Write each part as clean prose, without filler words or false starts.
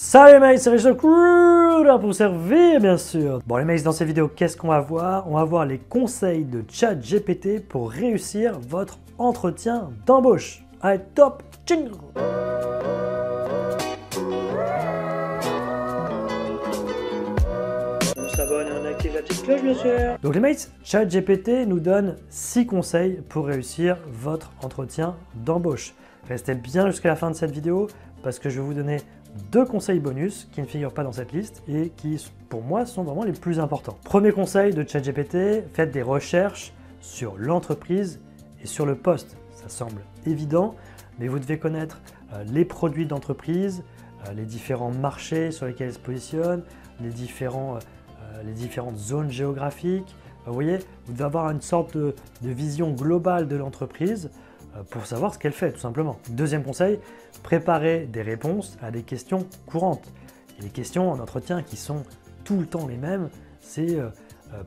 Salut les mates, c'est Richard Crew, là pour vous servir bien sûr. Bon les mates, dans cette vidéo, qu'est-ce qu'on va voir? On va voir les conseils de ChatGPT pour réussir votre entretien d'embauche. Allez, top! Tching. On s'abonne et on active la petite cloche bien sûr. Donc les mates, ChatGPT nous donne 6 conseils pour réussir votre entretien d'embauche. Restez bien jusqu'à la fin de cette vidéo parce que je vais vous donner 2 conseils bonus qui ne figurent pas dans cette liste et qui, pour moi, sont vraiment les plus importants. Premier conseil de ChatGPT, faites des recherches sur l'entreprise et sur le poste. Ça semble évident, mais vous devez connaître les produits d'entreprise, les différents marchés sur lesquels ils se positionnent, les différentes zones géographiques. Vous voyez, vous devez avoir une sorte de vision globale de l'entreprise pour savoir ce qu'elle fait, tout simplement. Deuxième conseil, préparez des réponses à des questions courantes. Et les questions en entretien qui sont tout le temps les mêmes, c'est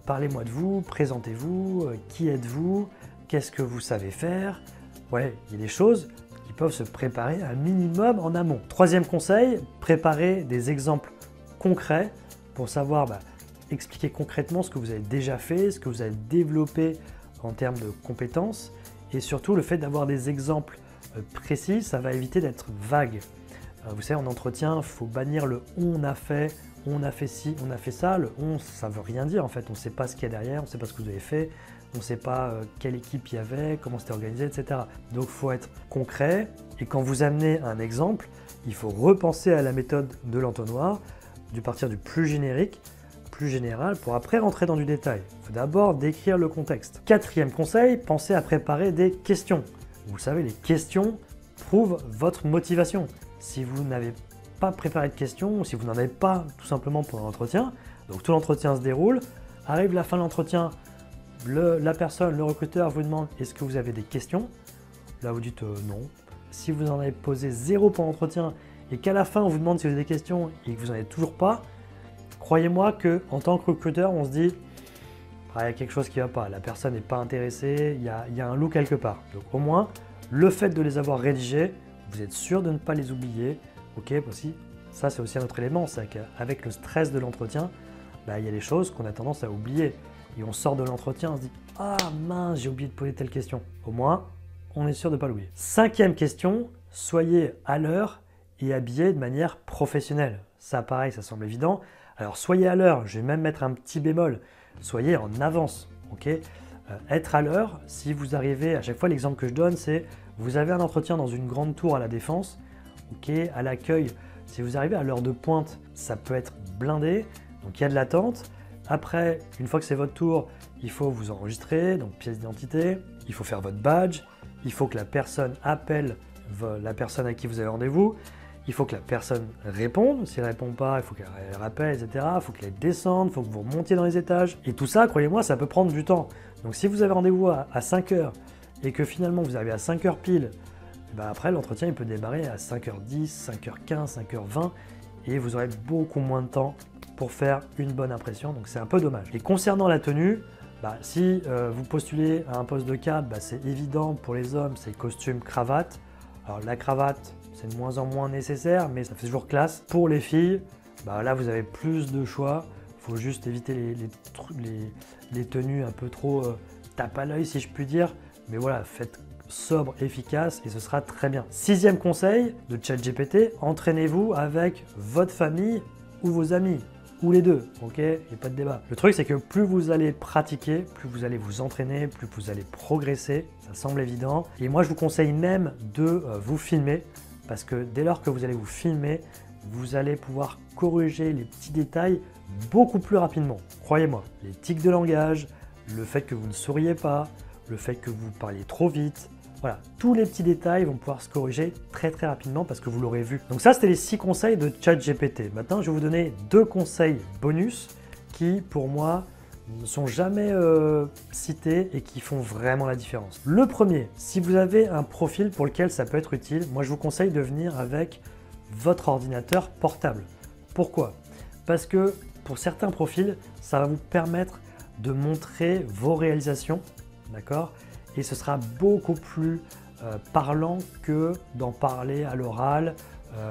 parlez-moi de vous, présentez-vous, qui êtes-vous, qu'est-ce que vous savez faire. Ouais, il y a des choses qui peuvent se préparer un minimum en amont. Troisième conseil, préparez des exemples concrets pour savoir expliquer concrètement ce que vous avez déjà fait, ce que vous avez développé en termes de compétences. Et surtout, le fait d'avoir des exemples précis, ça va éviter d'être vague. Vous savez, en entretien, il faut bannir le « on a fait ci, on a fait ça ». Le « on », ça ne veut rien dire en fait. On ne sait pas ce qu'il y a derrière, on ne sait pas ce que vous avez fait, on ne sait pas quelle équipe il y avait, comment c'était organisé, etc. Donc, il faut être concret. Et quand vous amenez un exemple, il faut repenser à la méthode de l'entonnoir, partir du plus générique, plus général, pour après rentrer dans du détail. Il faut d'abord décrire le contexte. Quatrième conseil, pensez à préparer des questions. Vous savez, les questions prouvent votre motivation. Si vous n'avez pas préparé de questions, ou si vous n'en avez pas tout simplement pendant l'entretien, donc tout l'entretien se déroule, arrive la fin de l'entretien, la personne, le recruteur vous demande est-ce que vous avez des questions? Là vous dites non. Si vous en avez posé 0 pendant l'entretien et qu'à la fin on vous demande si vous avez des questions et que vous n'en avez toujours pas, croyez-moi qu'en tant que recruteur, on se dit il y a quelque chose qui ne va pas, la personne n'est pas intéressée, il y a un loup quelque part. Donc au moins, le fait de les avoir rédigés, vous êtes sûr de ne pas les oublier. Ok, aussi, ça c'est aussi un autre élément, c'est qu'avec le stress de l'entretien, il y a des choses qu'on a tendance à oublier. Et on sort de l'entretien, on se dit « Ah mince, j'ai oublié de poser telle question ». Au moins, on est sûr de ne pas l'oublier. Cinquième question, soyez à l'heure et habillé de manière professionnelle. Ça pareil, ça semble évident. Alors soyez à l'heure, je vais même mettre un petit bémol, soyez en avance, ok? Être à l'heure, si vous arrivez, à chaque fois l'exemple que je donne c'est, vous avez un entretien dans une grande tour à la Défense, ok, à l'accueil, si vous arrivez à l'heure de pointe, ça peut être blindé, donc il y a de l'attente. Après, une fois que c'est votre tour, il faut vous enregistrer, donc pièce d'identité, il faut faire votre badge, il faut que la personne appelle la personne à qui vous avez rendez-vous. Il faut que la personne réponde, si elle ne répond pas, il faut qu'elle rappelle, etc. Il faut qu'elle descende, il faut que vous remontiez dans les étages. Et tout ça, croyez-moi, ça peut prendre du temps. Donc si vous avez rendez-vous à 5 h et que finalement vous arrivez à 5 h pile, après l'entretien il peut démarrer à 5h10, 5h15, 5h20 et vous aurez beaucoup moins de temps pour faire une bonne impression. Donc c'est un peu dommage. Et concernant la tenue, si vous postulez à un poste de cadre, c'est évident pour les hommes, c'est costume, cravate. Alors la cravate, c'est de moins en moins nécessaire, mais ça fait toujours classe. Pour les filles, là vous avez plus de choix. Il faut juste éviter les tenues un peu trop tape à l'œil si je puis dire. Mais voilà, faites sobre, efficace et ce sera très bien. Sixième conseil de ChatGPT, entraînez-vous avec votre famille ou vos amis. Ou les deux, ok? Il n'y a pas de débat. Le truc, c'est que plus vous allez pratiquer, plus vous allez vous entraîner, plus vous allez progresser. Ça semble évident. Et moi, je vous conseille même de vous filmer parce que dès lors que vous allez vous filmer, vous allez pouvoir corriger les petits détails beaucoup plus rapidement. Croyez-moi, les tics de langage, le fait que vous ne souriez pas, le fait que vous parliez trop vite, voilà, tous les petits détails vont pouvoir se corriger très rapidement parce que vous l'aurez vu. Donc ça, c'était les 6 conseils de ChatGPT. Maintenant, je vais vous donner 2 conseils bonus qui, pour moi, ne sont jamais cités et qui font vraiment la différence. Le premier, si vous avez un profil pour lequel ça peut être utile, moi je vous conseille de venir avec votre ordinateur portable. Pourquoi? Parce que pour certains profils, ça va vous permettre de montrer vos réalisations, d'accord? Et ce sera beaucoup plus parlant que d'en parler à l'oral,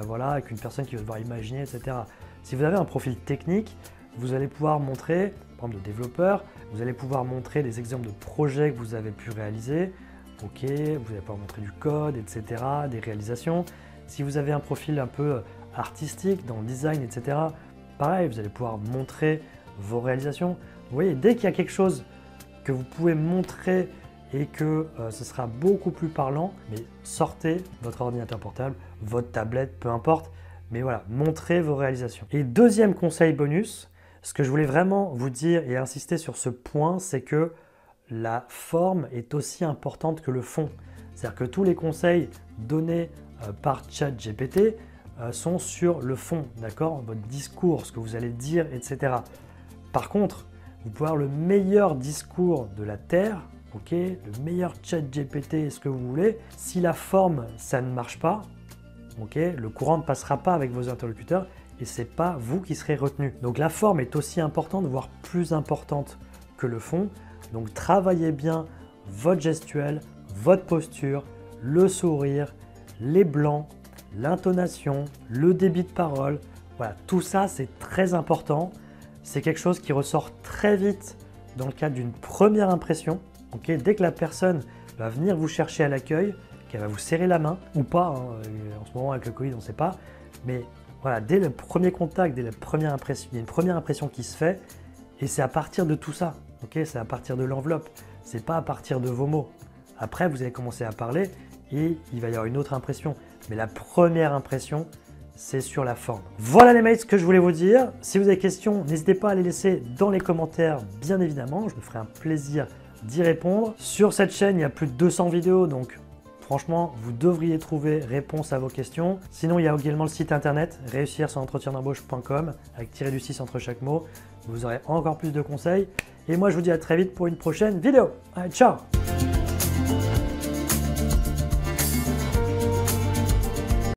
voilà, avec une personne qui va devoir imaginer, etc. Si vous avez un profil technique, vous allez pouvoir montrer, par exemple de développeur, vous allez pouvoir montrer des exemples de projets que vous avez pu réaliser. Ok, vous allez pouvoir montrer du code, etc., des réalisations. Si vous avez un profil un peu artistique dans le design, etc., pareil, vous allez pouvoir montrer vos réalisations. Vous voyez, dès qu'il y a quelque chose que vous pouvez montrer et que ce sera beaucoup plus parlant, mais sortez votre ordinateur portable, votre tablette, peu importe, mais voilà, montrez vos réalisations. Et deuxième conseil bonus, ce que je voulais vraiment vous dire et insister sur ce point, c'est que la forme est aussi importante que le fond. C'est-à-dire que tous les conseils donnés par ChatGPT sont sur le fond, d'accord? Votre discours, ce que vous allez dire, etc. Par contre, vous pouvez avoir le meilleur discours de la Terre, ok, le meilleur ChatGPT, ce que vous voulez. Si la forme, ça ne marche pas, ok, le courant ne passera pas avec vos interlocuteurs et c'est pas vous qui serez retenu. Donc la forme est aussi importante, voire plus importante que le fond. Donc travaillez bien votre gestuelle, votre posture, le sourire, les blancs, l'intonation, le débit de parole. Voilà, tout ça c'est très important. C'est quelque chose qui ressort très vite dans le cadre d'une première impression. Okay, dès que la personne va venir vous chercher à l'accueil, qu'elle va vous serrer la main ou pas, hein, en ce moment avec le Covid on ne sait pas, mais voilà, dès le premier contact, dès la première impression, il y a une première impression qui se fait et c'est à partir de tout ça, okay, c'est à partir de l'enveloppe, c'est pas à partir de vos mots. Après vous allez commencer à parler et il va y avoir une autre impression, mais la première impression c'est sur la forme. Voilà les mates, ce que je voulais vous dire. Si vous avez des questions, n'hésitez pas à les laisser dans les commentaires, bien évidemment, je me ferai un plaisir d'y répondre. Sur cette chaîne, il y a plus de 200 vidéos, donc franchement, vous devriez trouver réponse à vos questions. Sinon, il y a également le site internet réussir-son-entretien-d'embauche.com avec -6 entre chaque mot. Vous aurez encore plus de conseils. Et moi, je vous dis à très vite pour une prochaine vidéo. Allez, ciao!